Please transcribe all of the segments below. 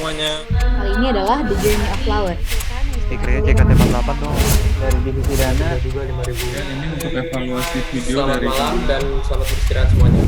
semuanya. Kali ini adalah The Journey of Flower. Stikernya JKT48 dong. Dari divisi dana juga 5.000. Ya, ini untuk evaluasi video Selamat dari malam dan selamat beristirahat semuanya.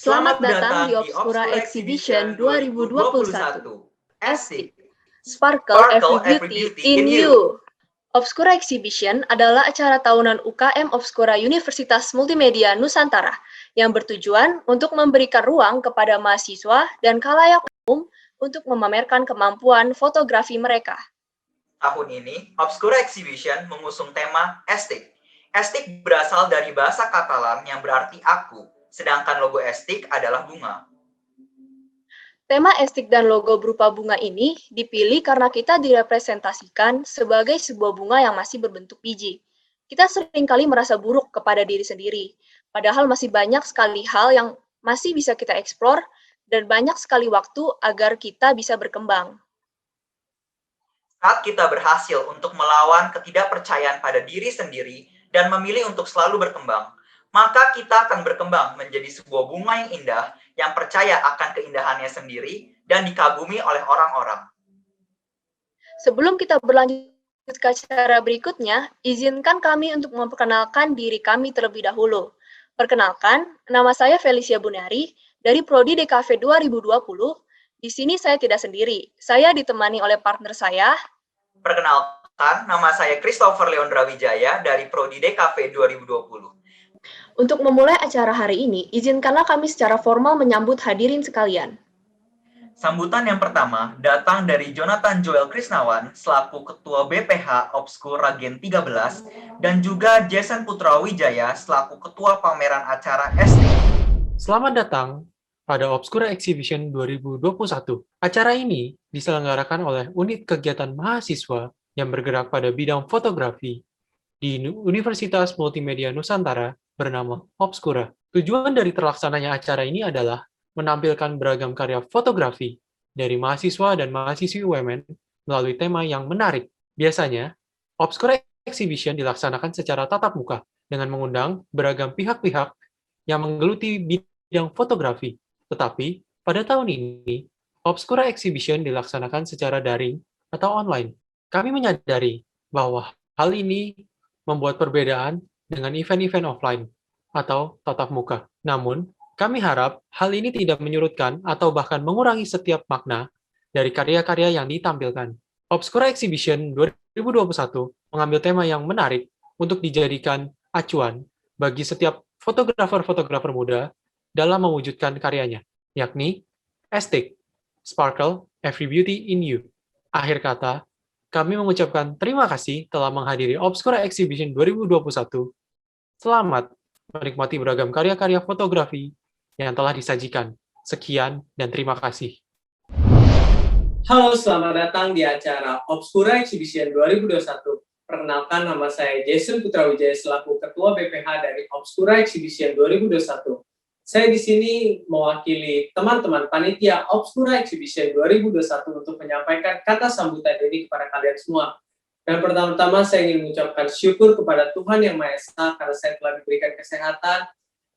Selamat datang di Obscura Exhibition 2021. Asik. Sparkle Every Beauty in You. Obscura Exhibition adalah acara tahunan UKM Obscura Universitas Multimedia Nusantara yang bertujuan untuk memberikan ruang kepada mahasiswa dan khalayak umum untuk memamerkan kemampuan fotografi mereka. Tahun ini, Obscura Exhibition mengusung tema Estik. Estik berasal dari bahasa Katalan yang berarti aku, sedangkan logo estik adalah bunga. Tema estik dan logo berupa bunga ini dipilih karena kita direpresentasikan sebagai sebuah bunga yang masih berbentuk biji. Kita seringkali merasa buruk kepada diri sendiri, padahal masih banyak sekali hal yang masih bisa kita eksplor dan banyak sekali waktu agar kita bisa berkembang. Saat kita berhasil untuk melawan ketidakpercayaan pada diri sendiri dan memilih untuk selalu berkembang, maka kita akan berkembang menjadi sebuah bunga yang indah, yang percaya akan keindahannya sendiri dan dikagumi oleh orang-orang. Sebelum kita berlanjut ke acara berikutnya, izinkan kami untuk memperkenalkan diri kami terlebih dahulu. Perkenalkan, nama saya Felicia Bunari dari Prodi DKV 2020. Di sini saya tidak sendiri. Saya ditemani oleh partner saya. Perkenalkan, nama saya Christopher Leondra Wijaya dari Prodi DKV 2020. Untuk memulai acara hari ini, izinkanlah kami secara formal menyambut hadirin sekalian. Sambutan yang pertama datang dari Jonathan Joel Krisnawan selaku Ketua BPH Obscura Gen 13 dan juga Jason Putra Wijaya selaku Ketua Pameran Acara Estik. Selamat datang pada Obscura Exhibition 2021. Acara ini diselenggarakan oleh Unit Kegiatan Mahasiswa yang bergerak pada bidang fotografi di Universitas Multimedia Nusantara bernama Obscura. Tujuan dari terlaksananya acara ini adalah menampilkan beragam karya fotografi dari mahasiswa dan mahasiswi UMN melalui tema yang menarik. Biasanya, Obscura Exhibition dilaksanakan secara tatap muka dengan mengundang beragam pihak-pihak yang menggeluti bidang fotografi. Tetapi, pada tahun ini, Obscura Exhibition dilaksanakan secara daring atau online. Kami menyadari bahwa hal ini membuat perbedaan dengan event-event offline atau tatap muka. Namun, kami harap hal ini tidak menyurutkan atau bahkan mengurangi setiap makna dari karya-karya yang ditampilkan. Obscura Exhibition 2021 mengambil tema yang menarik untuk dijadikan acuan bagi setiap fotografer-fotografer muda dalam mewujudkan karyanya, yakni Estik, Sparkle Every Beauty in You. Akhir kata, kami mengucapkan terima kasih telah menghadiri Obscura Exhibition 2021. Selamat menikmati beragam karya-karya fotografi yang telah disajikan. Sekian dan terima kasih. Halo, selamat datang di acara Obscura Exhibition 2021. Perkenalkan, nama saya Jason Putra Wijaya selaku Ketua BPH dari Obscura Exhibition 2021. Saya di sini mewakili teman-teman panitia Obscura Exhibition 2021 untuk menyampaikan kata sambutan ini kepada kalian semua. Dan pertama-tama saya ingin mengucapkan syukur kepada Tuhan Yang Maha Esa karena saya telah diberikan kesehatan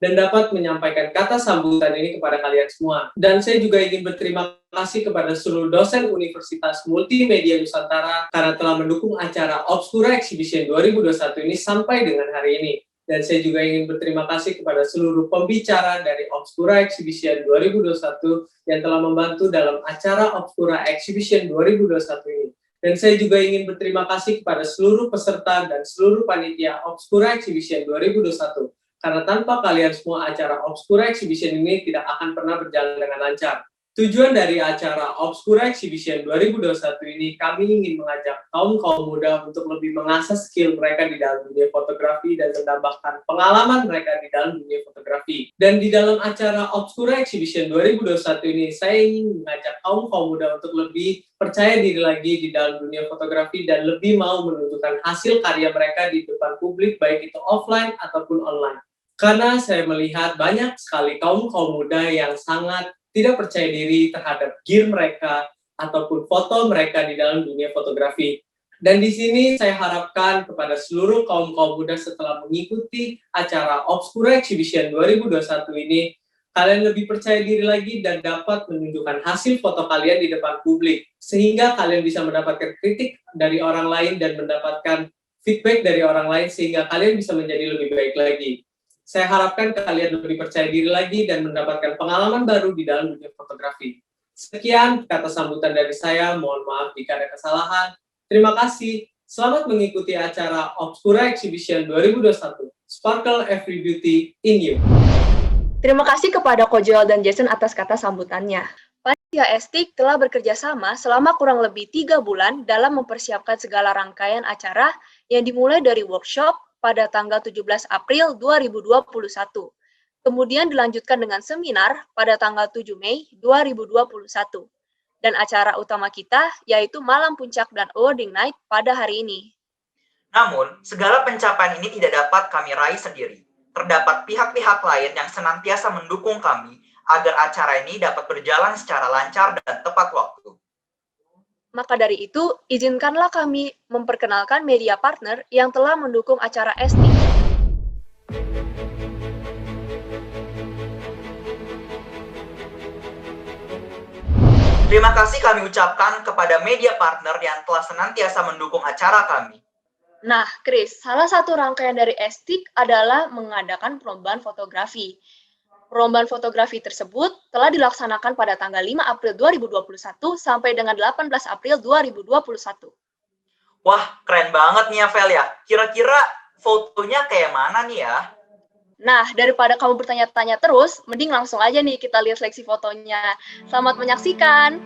dan dapat menyampaikan kata sambutan ini kepada kalian semua. Dan saya juga ingin berterima kasih kepada seluruh dosen Universitas Multimedia Nusantara karena telah mendukung acara Obscura Exhibition 2021 ini sampai dengan hari ini. Dan saya juga ingin berterima kasih kepada seluruh pembicara dari Obscura Exhibition 2021 yang telah membantu dalam acara Obscura Exhibition 2021 ini. Dan saya juga ingin berterima kasih kepada seluruh peserta dan seluruh panitia Obscura Exhibition 2021. Karena tanpa kalian semua acara Obscura Exhibition ini tidak akan pernah berjalan dengan lancar. Tujuan dari acara Obscura Exhibition 2021 ini, kami ingin mengajak kaum muda untuk lebih mengasah skill mereka di dalam dunia fotografi dan menambahkan pengalaman mereka di dalam dunia fotografi. Dan di dalam acara Obscura Exhibition 2021 ini, saya ingin mengajak kaum muda untuk lebih percaya diri lagi di dalam dunia fotografi dan lebih mau menunjukkan hasil karya mereka di depan publik, baik itu offline ataupun online. Karena saya melihat banyak sekali kaum muda yang sangat tidak percaya diri terhadap gear mereka ataupun foto mereka di dalam dunia fotografi. Dan di sini saya harapkan kepada seluruh kaum muda setelah mengikuti acara Obscura Exhibition 2021 ini, kalian lebih percaya diri lagi dan dapat menunjukkan hasil foto kalian di depan publik, sehingga kalian bisa mendapatkan kritik dari orang lain dan mendapatkan feedback dari orang lain, sehingga kalian bisa menjadi lebih baik lagi. Saya harapkan kalian lebih percaya diri lagi dan mendapatkan pengalaman baru di dalam dunia fotografi. Sekian kata sambutan dari saya, mohon maaf jika ada kesalahan. Terima kasih, selamat mengikuti acara Obscura Exhibition 2021, Sparkle Every Beauty in You. Terima kasih kepada Ko Joel dan Jason atas kata sambutannya. Panitia Estik telah bekerja sama selama kurang lebih 3 bulan dalam mempersiapkan segala rangkaian acara yang dimulai dari workshop pada tanggal 17 April 2021. Kemudian dilanjutkan dengan seminar pada tanggal 7 Mei 2021. Dan acara utama kita yaitu Malam Puncak dan Awarding Night pada hari ini. Namun, segala pencapaian ini tidak dapat kami raih sendiri. Terdapat pihak-pihak lain yang senantiasa mendukung kami agar acara ini dapat berjalan secara lancar dan tepat waktu. Maka dari itu, izinkanlah kami memperkenalkan media partner yang telah mendukung acara Estik. Terima kasih kami ucapkan kepada media partner yang telah senantiasa mendukung acara kami. Nah, Chris, salah satu rangkaian dari Estik adalah mengadakan perlombaan fotografi. Perlombaan fotografi tersebut telah dilaksanakan pada tanggal 5 April 2021 sampai dengan 18 April 2021. Wah, keren banget nih ya, Vel ya. Kira-kira fotonya kayak mana nih ya? Nah, daripada kamu bertanya-tanya terus, mending langsung aja nih kita lihat seleksi fotonya. Selamat menyaksikan!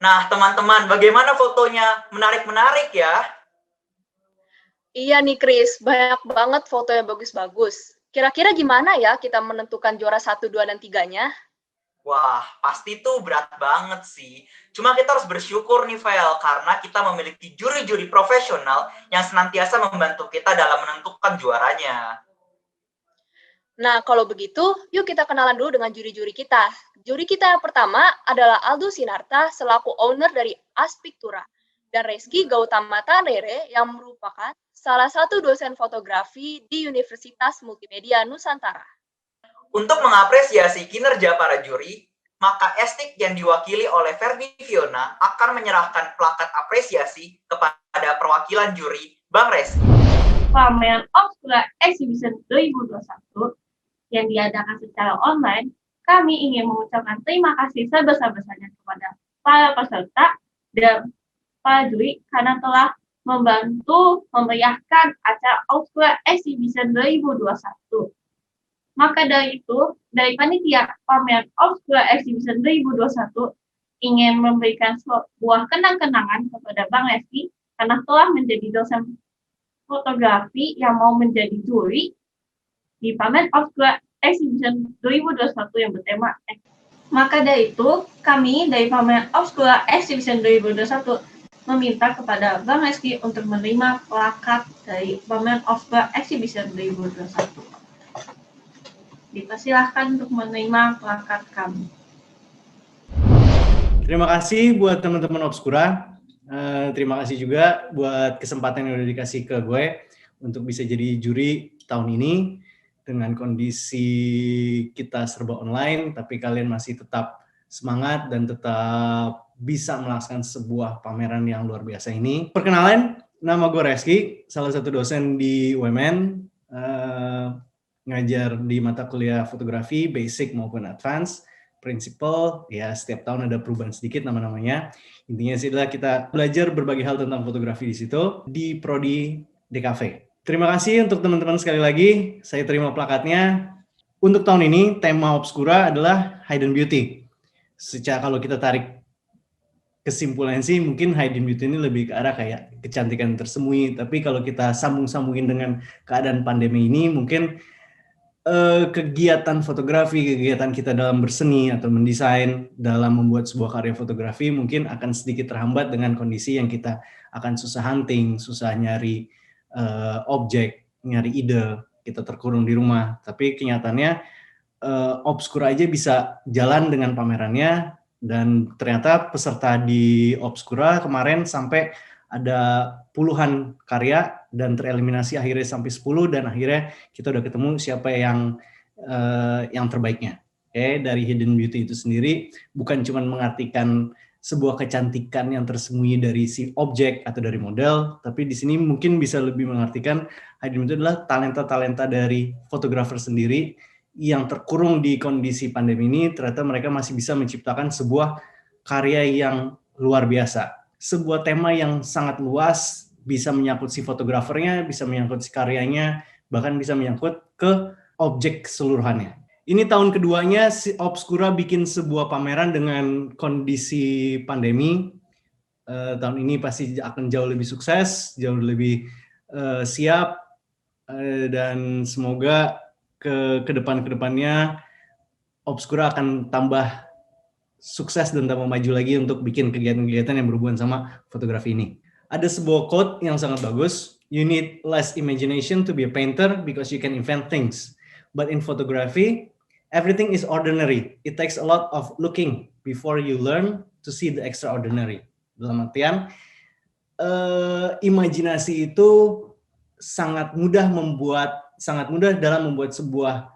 Nah, teman-teman, bagaimana fotonya? Menarik-menarik ya? Iya nih Chris, banyak banget foto yang bagus-bagus. Kira-kira gimana ya kita menentukan juara 1, 2, dan 3-nya? Wah, pasti tuh berat banget sih. Cuma kita harus bersyukur nih, Vel, karena kita memiliki juri-juri profesional yang senantiasa membantu kita dalam menentukan juaranya. Nah, kalau begitu, yuk kita kenalan dulu dengan juri-juri kita. Juri kita yang pertama adalah Aldo Sinarta selaku owner dari Aspiktura, dan Reski Gautama Tanere yang merupakan salah satu dosen fotografi di Universitas Multimedia Nusantara. Untuk mengapresiasi kinerja para juri, maka Estik yang diwakili oleh Ferdi Fiona akan menyerahkan plakat apresiasi kepada perwakilan juri Bang Reski. Pameran Obscura Exhibition 2021 yang diadakan secara online, kami ingin mengucapkan terima kasih sebesar-besarnya kepada para peserta dan para juri karena telah membantu memeriahkan acara Obscura Exhibition 2021. Maka dari itu, dari panitia pameran Obscura Exhibition 2021 ingin memberikan sebuah kenang-kenangan kepada Bang Reski karena telah menjadi dosen fotografi yang mau menjadi juri di pameran Obscura Exhibition 2021 yang bertema X. Maka dari itu, kami dari pameran Obscura Exhibition 2021 meminta kepada Bang Reski untuk menerima plakat dari pameran Obscura Exhibition 2021. Dipersilahkan untuk menerima plakat kami. Terima kasih buat teman-teman Obscura. Terima kasih juga buat kesempatan yang udah dikasih ke gue untuk bisa jadi juri tahun ini dengan kondisi kita serba online, tapi kalian masih tetap semangat dan tetap bisa melaksanakan sebuah pameran yang luar biasa ini. Perkenalan, nama gue Reski, salah satu dosen di UMN, ngajar di mata kuliah fotografi, basic maupun advance, principal, ya setiap tahun ada perubahan sedikit nama-namanya. Intinya sih adalah kita belajar berbagai hal tentang fotografi di situ, di Prodi DKV. Terima kasih untuk teman-teman sekali lagi, saya terima plakatnya. Untuk tahun ini, tema Obscura adalah Hidden Beauty. Secara kalau kita tarik kesimpulan sih, mungkin Hidden Beauty ini lebih ke arah kayak kecantikan tersembunyi, tapi kalau kita sambung-sambungin dengan keadaan pandemi ini, mungkin kegiatan fotografi, kegiatan kita dalam berseni atau mendesain, dalam membuat sebuah karya fotografi mungkin akan sedikit terhambat dengan kondisi yang kita akan susah hunting, susah nyari objek, nyari ide, kita terkurung di rumah. Tapi kenyataannya Obscura aja bisa jalan dengan pamerannya, dan ternyata peserta di Obscura kemarin sampai ada puluhan karya dan tereliminasi akhirnya sampai 10, dan akhirnya kita udah ketemu siapa yang terbaiknya. Dari Hidden Beauty itu sendiri bukan cuma mengartikan sebuah kecantikan yang tersembunyi dari si objek atau dari model, tapi di sini mungkin bisa lebih mengartikan Hidden Beauty adalah talenta-talenta dari fotografer sendiri yang terkurung di kondisi pandemi ini. Ternyata mereka masih bisa menciptakan sebuah karya yang luar biasa. Sebuah tema yang sangat luas, bisa menyangkut si fotografernya, bisa menyangkut si karyanya, bahkan bisa menyangkut ke objek keseluruhannya. Ini tahun keduanya si Obscura bikin sebuah pameran dengan kondisi pandemi. Tahun ini pasti akan jauh lebih sukses, jauh lebih siap, dan semoga ke depannya Obscura akan tambah sukses dan tambah maju lagi untuk bikin kegiatan-kegiatan yang berhubungan sama fotografi ini. Ada sebuah quote yang sangat bagus, "You need less imagination to be a painter because you can invent things. But in photography, everything is ordinary. It takes a lot of looking before you learn to see the extraordinary." Dalam artian, imajinasi itu sangat mudah dalam membuat sebuah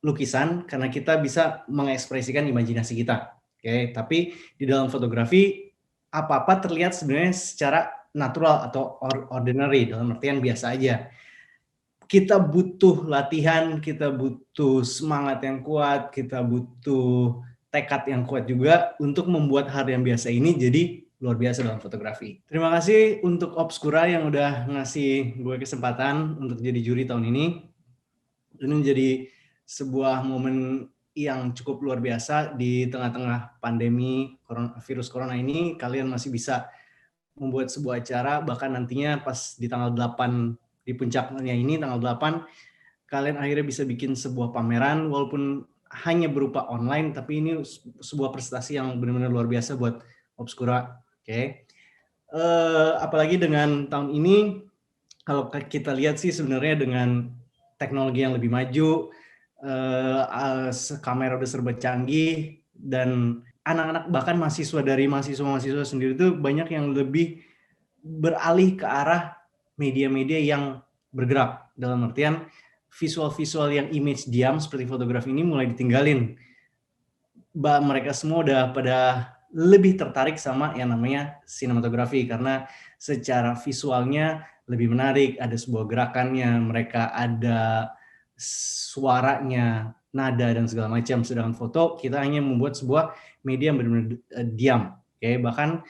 lukisan karena kita bisa mengekspresikan imajinasi kita. Tapi di dalam fotografi apa-apa terlihat sebenarnya secara natural atau ordinary, dalam artian biasa aja. Kita butuh latihan, kita butuh semangat yang kuat, kita butuh tekad yang kuat juga untuk membuat hal yang biasa ini jadi luar biasa dalam fotografi. Terima kasih untuk Obscura yang udah ngasih gue kesempatan untuk jadi juri tahun ini. Ini menjadi sebuah momen yang cukup luar biasa di tengah-tengah pandemi virus corona ini. Kalian masih bisa membuat sebuah acara, bahkan nantinya pas di tanggal 8, di puncaknya ini tanggal 8, kalian akhirnya bisa bikin sebuah pameran walaupun hanya berupa online, tapi ini sebuah prestasi yang benar-benar luar biasa buat Obscura. Oke. Apalagi dengan tahun ini, kalau kita lihat sih sebenarnya dengan teknologi yang lebih maju, kamera udah serba canggih, dan anak-anak bahkan mahasiswa sendiri itu banyak yang lebih beralih ke arah media-media yang bergerak, dalam artian visual-visual yang image diam seperti fotografi ini mulai ditinggalin. Mereka semua udah pada lebih tertarik sama yang namanya sinematografi karena secara visualnya lebih menarik, ada sebuah gerakannya, mereka ada suaranya, nada dan segala macam. Sedangkan foto kita hanya membuat sebuah media yang benar-benar diam. Oke, bahkan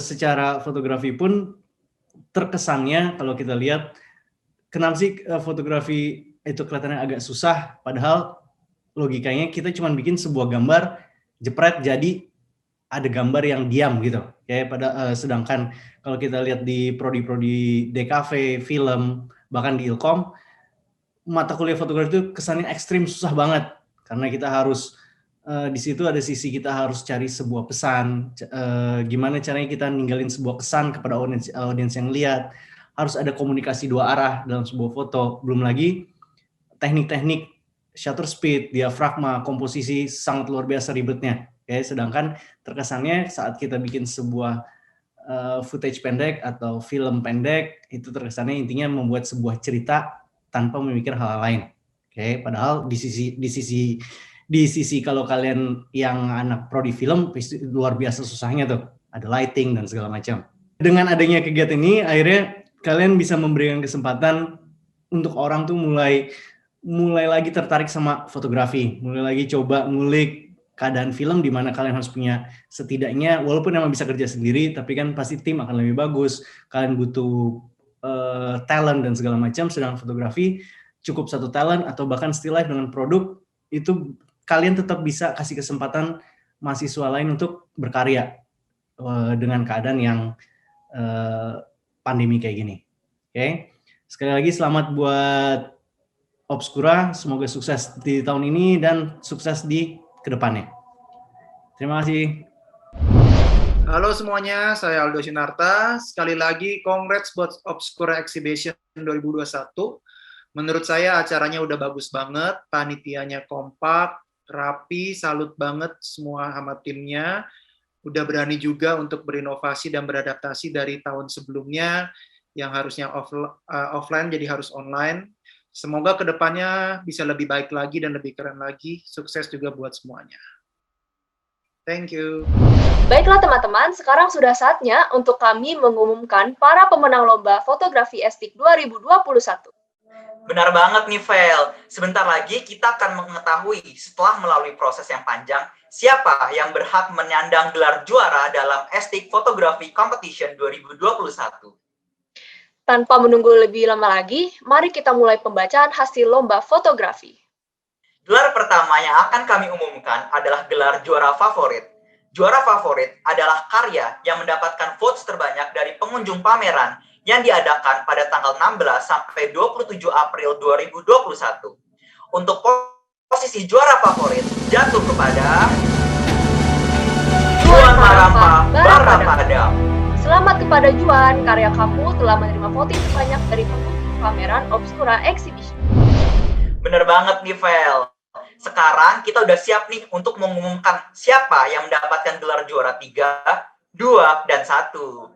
secara fotografi pun terkesannya kalau kita lihat kenapa sih fotografi itu kelihatannya agak susah, padahal logikanya kita cuma bikin sebuah gambar jepret jadi ada gambar yang diam gitu. Oke, sedangkan kalau kita lihat di prodi-prodi DKV, film, bahkan di Ilkom, mata kuliah fotografi itu kesannya ekstrim, susah banget karena kita harus di situ ada sisi kita harus cari sebuah pesan, gimana caranya kita ninggalin sebuah kesan kepada audiens yang lihat, harus ada komunikasi dua arah dalam sebuah foto, belum lagi teknik-teknik shutter speed, diafragma, komposisi sangat luar biasa ribetnya. Oke, sedangkan terkesannya saat kita bikin sebuah footage pendek atau film pendek, itu terkesannya intinya membuat sebuah cerita tanpa memikir hal lain. Oke, padahal di sisi kalau kalian yang anak prodi film luar biasa susahnya tuh, ada lighting dan segala macam. Dengan adanya kegiatan ini akhirnya kalian bisa memberikan kesempatan untuk orang tuh mulai lagi tertarik sama fotografi, mulai lagi coba ngulik keadaan film di mana kalian harus punya setidaknya walaupun emang bisa kerja sendiri tapi kan pasti tim akan lebih bagus, kalian butuh talent dan segala macam, sedangkan fotografi cukup satu talent atau bahkan still life dengan produk itu kalian tetap bisa kasih kesempatan mahasiswa lain untuk berkarya dengan keadaan yang pandemi kayak gini. Oke. Sekali lagi selamat buat Obscura, semoga sukses di tahun ini dan sukses di kedepannya. Terima kasih. Halo semuanya, saya Aldo Sinarta. Sekali lagi congrats buat Obscura Exhibition 2021. Menurut saya acaranya udah bagus banget, panitianya kompak, rapi, salut banget semua sama timnya. Udah berani juga untuk berinovasi dan beradaptasi dari tahun sebelumnya yang harusnya offline jadi harus online. Semoga kedepannya bisa lebih baik lagi dan lebih keren lagi. Sukses juga buat semuanya. Thank you. Baiklah teman-teman, sekarang sudah saatnya untuk kami mengumumkan para pemenang Lomba Fotografi Estik 2021. Benar banget nih, Vel. Sebentar lagi kita akan mengetahui setelah melalui proses yang panjang, siapa yang berhak menyandang gelar juara dalam Estik Fotografi Competition 2021. Tanpa menunggu lebih lama lagi, mari kita mulai pembacaan hasil Lomba Fotografi. Gelar pertama yang akan kami umumkan adalah gelar juara favorit. Juara favorit adalah karya yang mendapatkan votes terbanyak dari pengunjung pameran yang diadakan pada tanggal 16 sampai 27 April 2021. Untuk posisi juara favorit jatuh kepada Juan Marampa Barapadam. Selamat kepada Juan, karya kamu telah menerima voting terbanyak dari pengunjung pameran Obscura Exhibition. Bener banget nih, Vel. Sekarang kita udah siap nih untuk mengumumkan siapa yang mendapatkan gelar juara 3, 2, dan 1.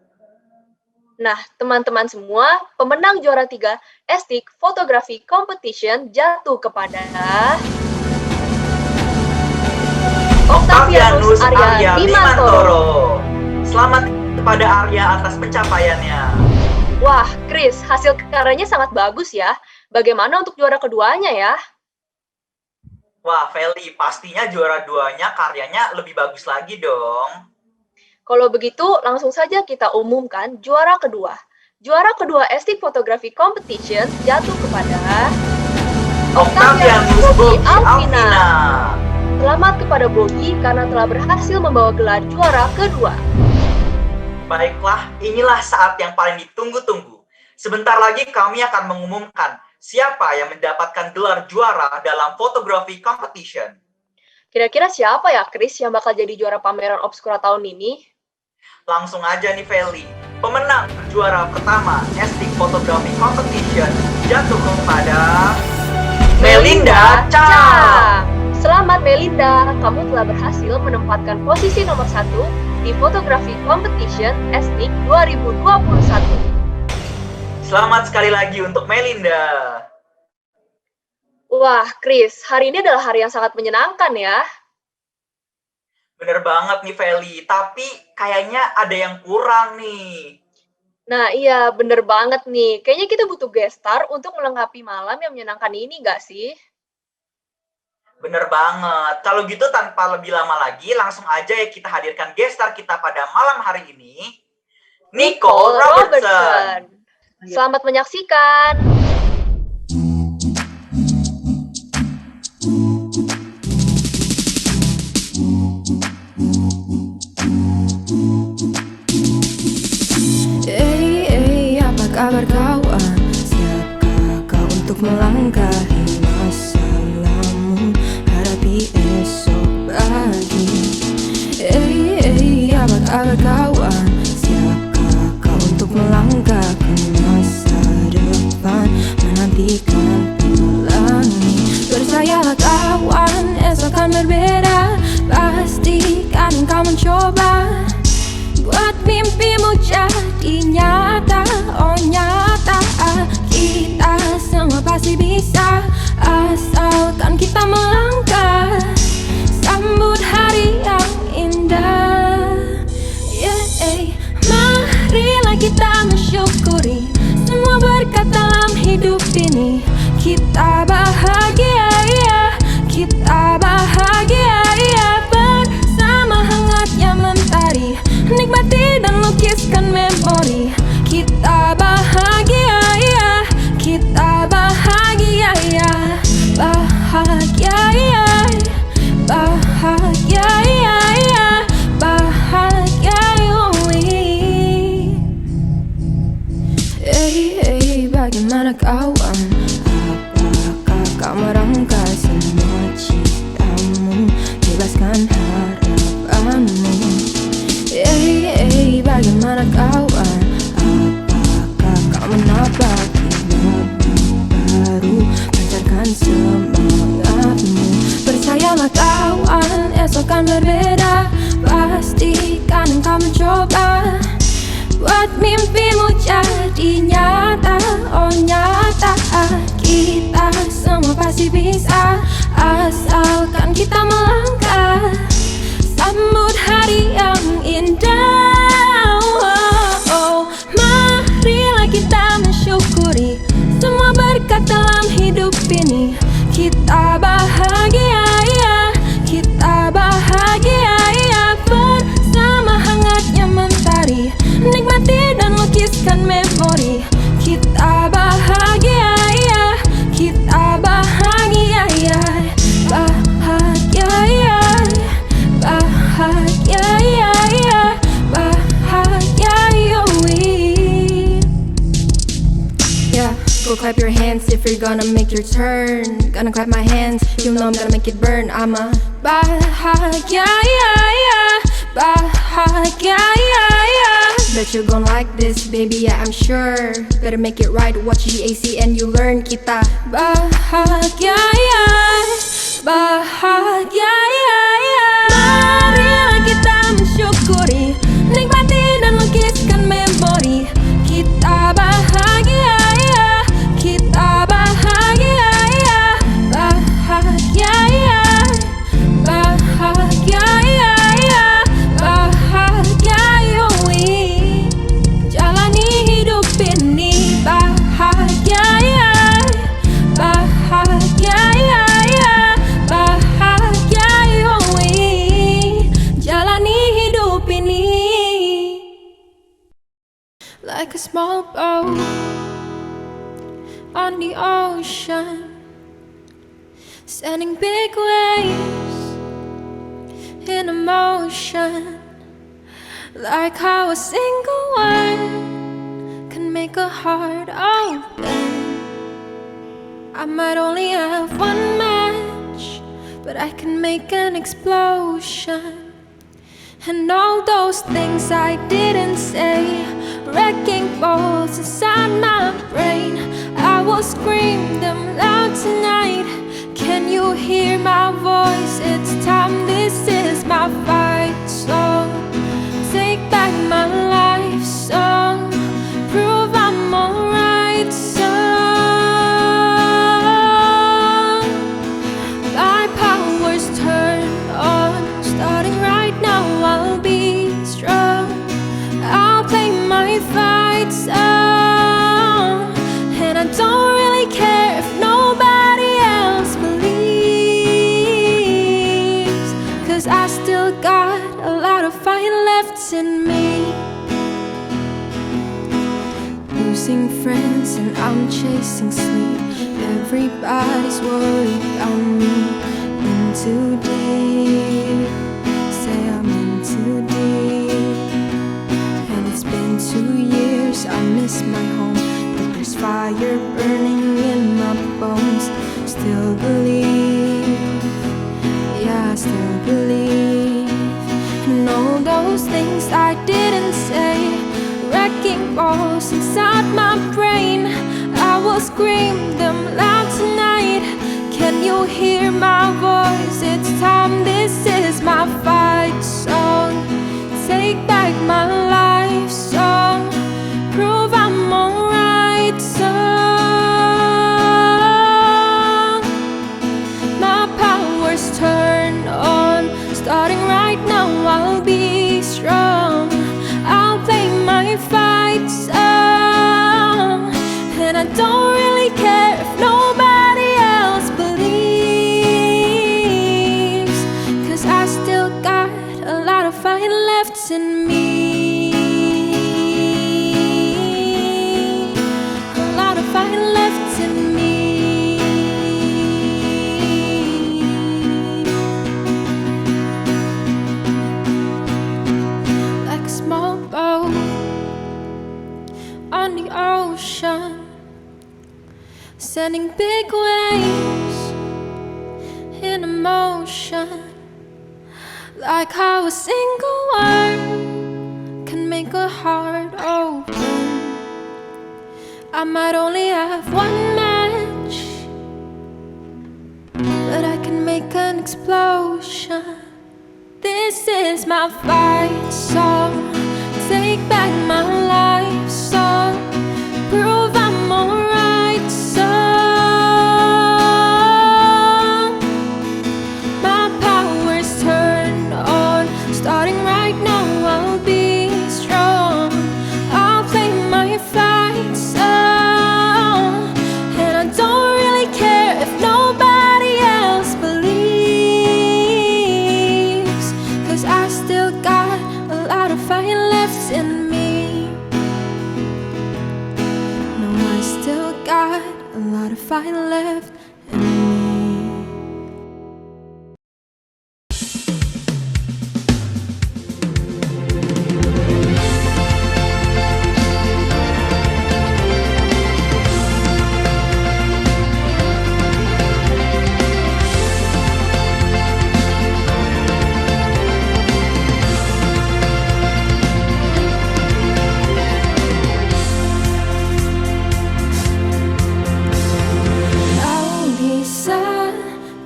Nah, teman-teman semua, pemenang juara 3 Estik Fotografi Competition jatuh kepada Octavianus Arya Bimantoro. Selamat kepada Arya atas pencapaiannya. Wah, Chris, hasil karyanya sangat bagus ya. Bagaimana untuk juara keduanya ya? Wah, Feli, pastinya juara 2-nya karyanya lebih bagus lagi dong. Kalau begitu, langsung saja kita umumkan juara kedua. Juara kedua Estik Fotografi Competition jatuh kepada Octavianus Bogi Alvina. Selamat kepada Bogi karena telah berhasil membawa gelar juara kedua. Baiklah, inilah saat yang paling ditunggu-tunggu. Sebentar lagi kami akan mengumumkan siapa yang mendapatkan gelar juara dalam photography competition. Kira-kira siapa ya, Chris, yang bakal jadi juara pameran Obscura tahun ini? Langsung aja nih, Feli. Pemenang juara pertama Estik Photography Competition jatuh kepada Melinda Chang. Selamat Melinda, kamu telah berhasil menempatkan posisi nomor 1 di Photography Competition Estik 2021. Selamat sekali lagi untuk Melinda. Wah, Chris, hari ini adalah hari yang sangat menyenangkan ya. Bener banget nih, Feli. Tapi kayaknya ada yang kurang nih. Nah iya, bener banget nih. Kayaknya kita butuh guest star untuk melengkapi malam yang menyenangkan ini, nggak sih? Bener banget. Kalau gitu tanpa lebih lama lagi, langsung aja ya kita hadirkan guest star kita pada malam hari ini, Nicole Robertson. Selamat menyaksikan. Hey, apa kabar kawan? Siapkah kau untuk melangkahi masalahmu, hadapi esok pagi? Hey, apa kabar kawan? Siapkah kau untuk melangkah ke masa depan, menantikan pelangi? Percayalah kawan, esok akan berbeda. Pastikan kau mencoba buat mimpimu jadi nyata. Oh nyata, kita semua pasti bisa, asalkan kita melangkah, sambut hari yang indah. Marilah kita mensyukuri semua berkat dalam hidup ini. Kita bahagia, kita bahagia, bersama hangatnya mentari, nikmati dan lukiskan memori. Kita bahagia, kita bahagia, bahagia, bahagia, bahagia. Hey, bagaimana kawan? Apakah kau merangkai semua citamu, bebaskan harapanmu? Hey, bagaimana kawan? Apakah kau menabrak hidup baru, pancarkan semangatmu? Percayalah kawan, esok kan berbeda. Pastikan kau mencoba buat mimpimu jadi nyata. Oh nyata, kita semua pasti bisa, asalkan kita melangkah, sambut hari yang indah. Marilah kita mensyukuri semua berkat dalam hidup ini. Kita bahagia, kita bahagia, bersama hangatnya mentari, nikmati dan lukiskan memori. Kita bahagia, kita bahagia, bahagia, bahagia, bahagia. Yeah, go clap your hands if you're gonna make your turn. Gonna clap my hands, you know I'm gonna make it burn. I'm a bahagia, bahagia, bet you're gonna like this, baby, yeah, I'm sure. Better make it right, watch GAC and you learn. Kita bahagia, bahagia, marilah kita mensyukuri, nikmati dan lukiskan memori. Kita bahagia, kita bahagia, bahagia, bahagia, bahagia. Jalani hidup ini bahagia, bahagia, bahagia. Jalani hidup ini like a small boat on the ocean, sending big waves in emotion, like how a single word can make a heart open. I might only have one match, but I can make an explosion. And all those things I didn't say, wrecking balls inside my brain, I will scream them loud tonight. Can you hear my voice? It's time, this is my fight song. Take back my life song, prove I'm alright song. My power's turned on, starting right now. I'll be strong, I'll play my fight song. And I don't really care if nobody else believes, 'cause I still got a lot of fight left in me. Losing friends and I'm chasing sleep, everybody's worried about me. In too deep, say I'm in too deep. And it's been 2 years, I miss my home, but there's fire burning in my bones. Still believe, yeah, I still believe. And all those things I didn't say, wrecking balls inside my brain, I will scream them loud tonight. Can you hear my voice? It's time, this is my fight song. Take back my life song, prove I'm alright song. My power's turned on, starting right now. I'll be strong, I'll play my fight song. And I don't really care if nobody else believes, 'cause I still got a lot of fight left in me. A lot of fight left in me. Like a small boat on the ocean, sending big waves in emotion, like how a single word can make a heart open. I might only have one match, but I can make an explosion. This is my fight song. Take back my life song, prove I'm alright song. My power's turned on, starting right now. I'll be strong, I'll play my fight song. And I don't really care if nobody else believes, 'cause I still got a lot of fight left in me. No, I still got a lot of fight left in me.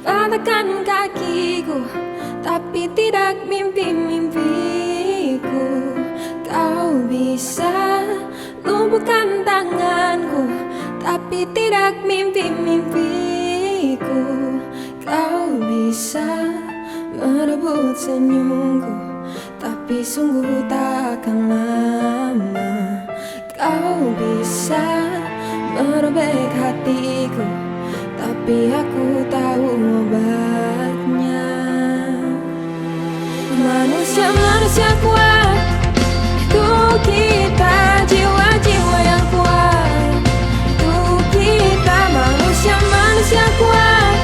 Patahkan kakiku, tapi tidak mimpi-mimpiku. Kau bisa lumpuhkan tanganku, tapi tidak mimpi-mimpiku. Kau bisa merebut senyumku, tapi sungguh tak akan lama. Kau bisa merobek hatiku, tapi aku tahu obatnya. Manusia-manusia kuat, itu kita, jiwa-jiwa yang kuat. Itu kita, manusia-manusia kuat.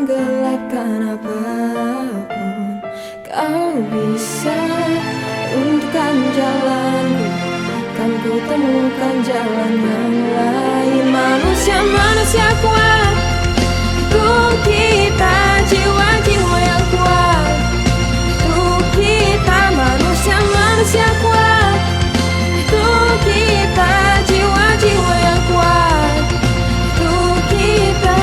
menggelapkan apapun. Kau bisa untukkan jalanku, kan ku temukan jalan yang lain. Manusia-manusia kuat, untuk kita jiwa-jiwa yang kuat, untuk kita manusia-manusia kuat, untuk kita jiwa-jiwa yang kuat, untuk kita.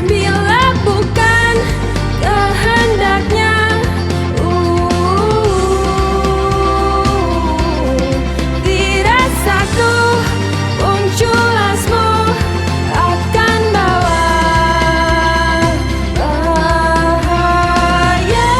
Bila bukan kehendaknya, dirasaku muncul asmu akan bawa bahaya.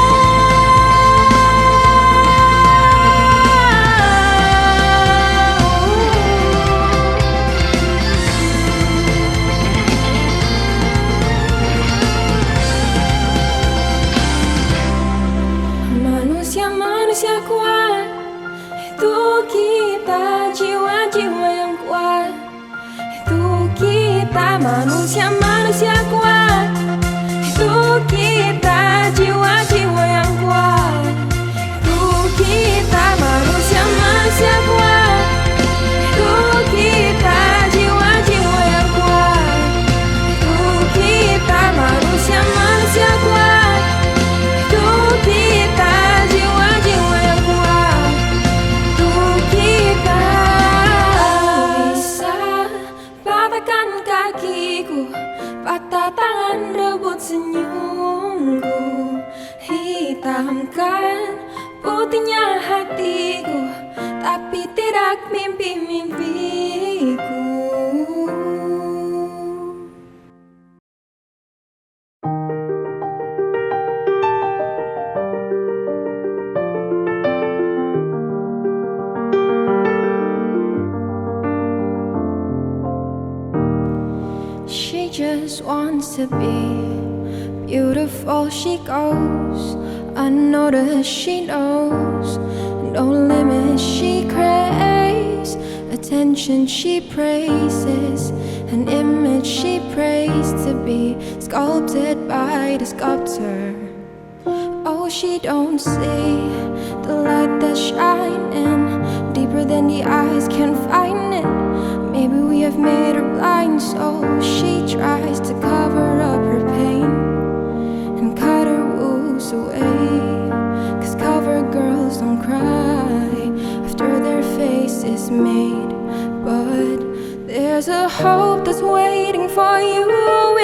Manusia-manusia kuat, itu kita jiwa-jiwa yang kuat, itu kita manusia-manusia kuat, itu kita jiwa-jiwa yang kuat, itu kita manusia-manusia kuat, itu kita jiwa-jiwa yang kuat, itu kita manusia-manusia kuat, itu kita jiwa-jiwa yang kuat, itu kita. Bisa patahkan kakiku, patah tangan rebut senyumku, hitamkan putihnya hatiku, tapi tidak mimpi-mimpiku. She just wants to be beautiful, she goes unnoticed, she knows no limits, she craves attention, she praises an image she prays to be sculpted by the sculptor. Oh, she don't see the light that's shining deeper than the eyes can find it. Maybe we have made her blind, so she tries to cover up her pain and cut her wounds away. 'Cause cover girls don't cry after their face is made. But there's a hope that's waiting for you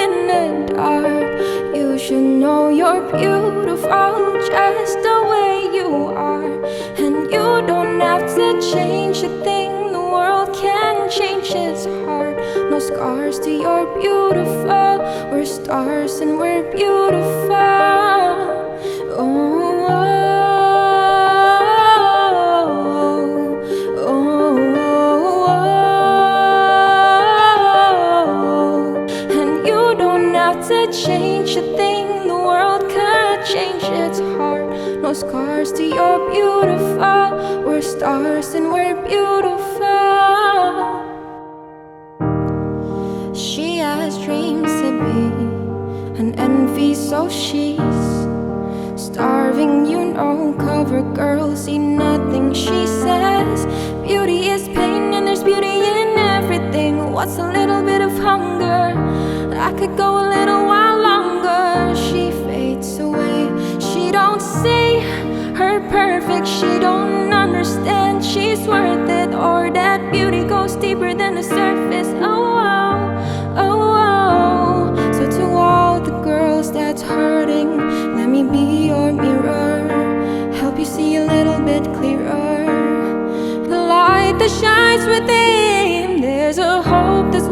in the dark. You should know you're beautiful just the way you are, and you don't have to change a thing. The world can change its heart. No scars to your beautiful. We're stars and we're beautiful. Oh, and you don't have to change a thing. The world could change its heart. No scars to your beautiful. We're stars and we're beautiful. She has dreams to be an envy, so she's starving, you know. Cover girls see nothing, she says. Beauty is pain and there's beauty in everything. What's a little bit of hunger? I could go a little while longer. She fades away, she don't see her perfect, she don't understand she's worth it, or that beauty goes deeper than the surface. Oh, oh, oh, oh. So to all the girls that's hurting, let me be your mirror, help you see a little bit clearer. The light that shines within, there's a hope that's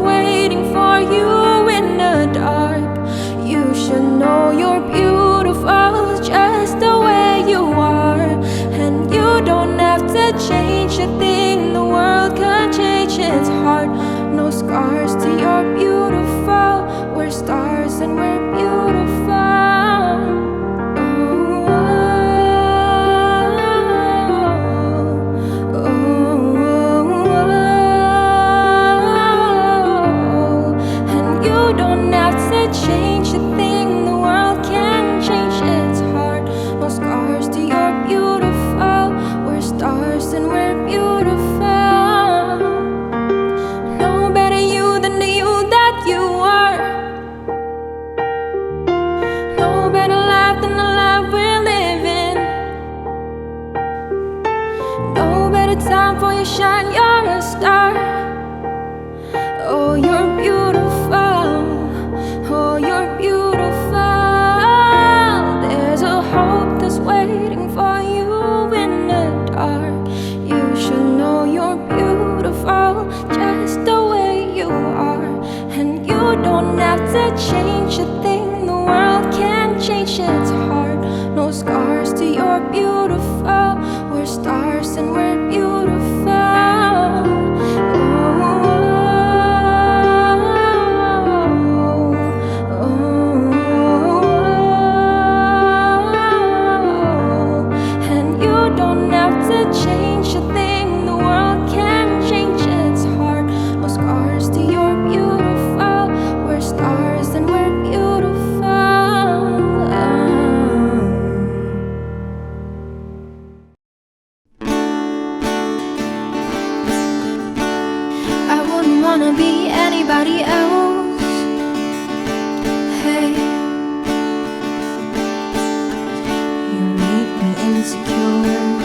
insecure.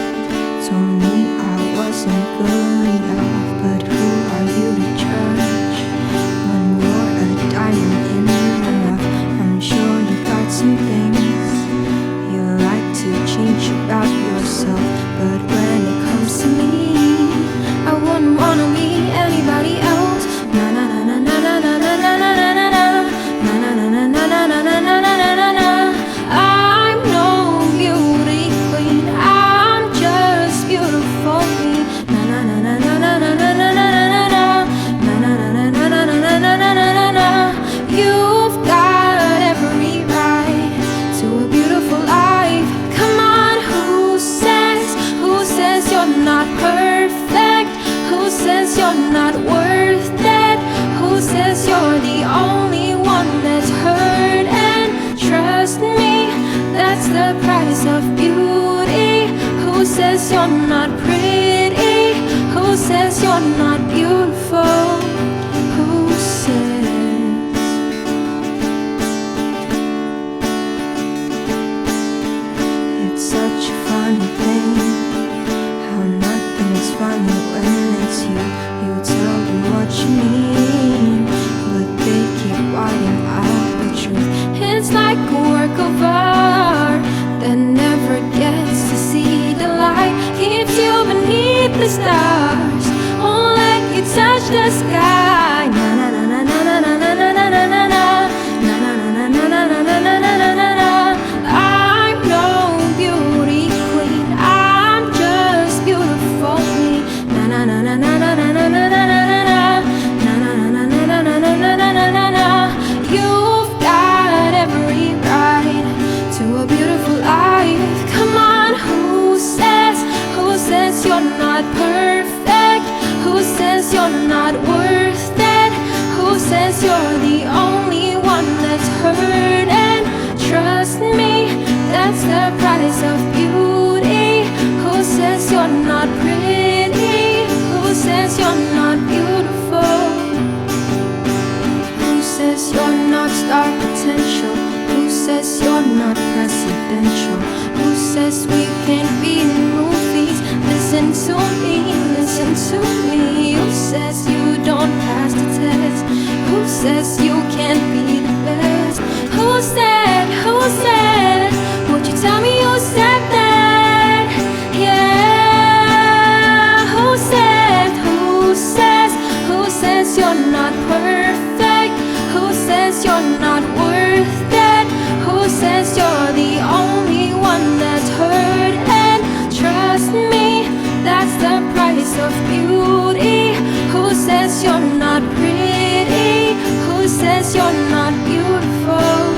Told me I wasn't good enough, but who are you to judge? When you're a diamond in the rough, I'm sure you got some things you like to change about yourself. But when it comes to me, I wouldn't wanna be anybody else. Na na na na na na na na na na na na. Na na na na na na na na na na na na. I'm no beauty queen, I'm just beautiful me. Na na na na na na na na na na na na. Na na na na na na na na na na na na. You've got every right to a beautiful life. Come on, who says you're not perfect? Who says you're not worth it? Who says you're the only one that's hurt? And trust me, that's the price of beauty. Who says you're not pretty? Who says you're not beautiful? Who says? It's such a funny thing how nothing is funny when it's you. You tell them what you mean, but they keep whiting out the truth. It's like a work of art that never gets to see the light. Keeps you beneath the stars, won't let you touch the sky. Na na na na na na na na na na na na. Na na na na na na na na na na na na. I'm no beauty queen, I'm just beautiful me. Na na na na na na na na na na na na. Na na na na na na na na na na na na. You've got every right to a beautiful life. Come on, who says you're not perfect? Who says you're not worth it? Who says you're the only one that's hurt? And trust me, that's the price of beauty. Who says you're not pretty? Who says you're not beautiful? Who says you're not star potential? Who says you're not presidential? Who says we can't be in movies? Listen to me, listen to me. Who says you don't pass the test? Who says you can't be the best? Who said, would you tell me who said that? Yeah, who says you're not perfect? Who says you're not worth it? Who says you're the only one that's hurt? And trust me, that's the price of beauty. Who says you're not pretty? Who says you're not beautiful?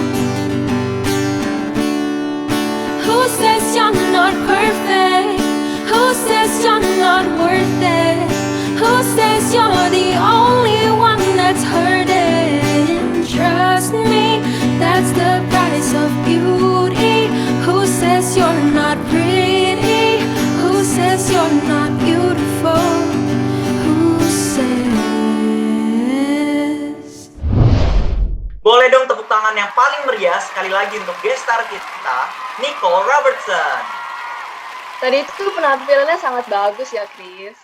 Who says you're not perfect? Who says you're not worth it? Who says you're the only one that's hurting? Trust me, that's the price of beauty. Who says you're not pretty? Who says you're not beautiful? Who says? Boleh dong tepuk tangan yang paling meriah sekali lagi untuk guest star kita, Nicole Robertson. Tadi itu penampilannya sangat bagus ya, Chris.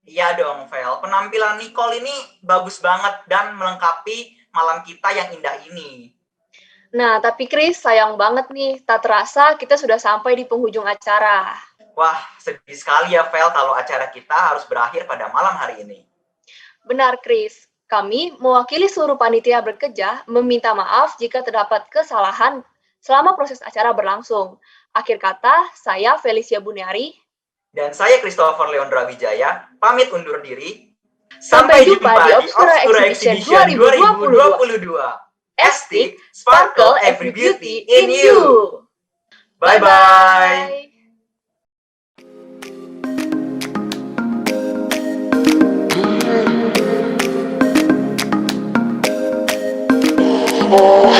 Iya dong, Vel. Penampilan Nicole ini bagus banget dan melengkapi malam kita yang indah ini. Nah, tapi Chris, sayang banget nih, tak terasa kita sudah sampai di penghujung acara. Wah, sedih sekali ya, Vel, kalau acara kita harus berakhir pada malam hari ini. Benar, Chris. Kami, mewakili seluruh panitia berkerja, meminta maaf jika terdapat kesalahan selama proses acara berlangsung. Akhir kata, saya Felicia Buniari. Dan saya Christopher Leondra Wijaya, pamit undur diri. Sampai jumpa di Obscura Exhibition 2022. Astig, sparkle every beauty in you. Bye-bye. Oh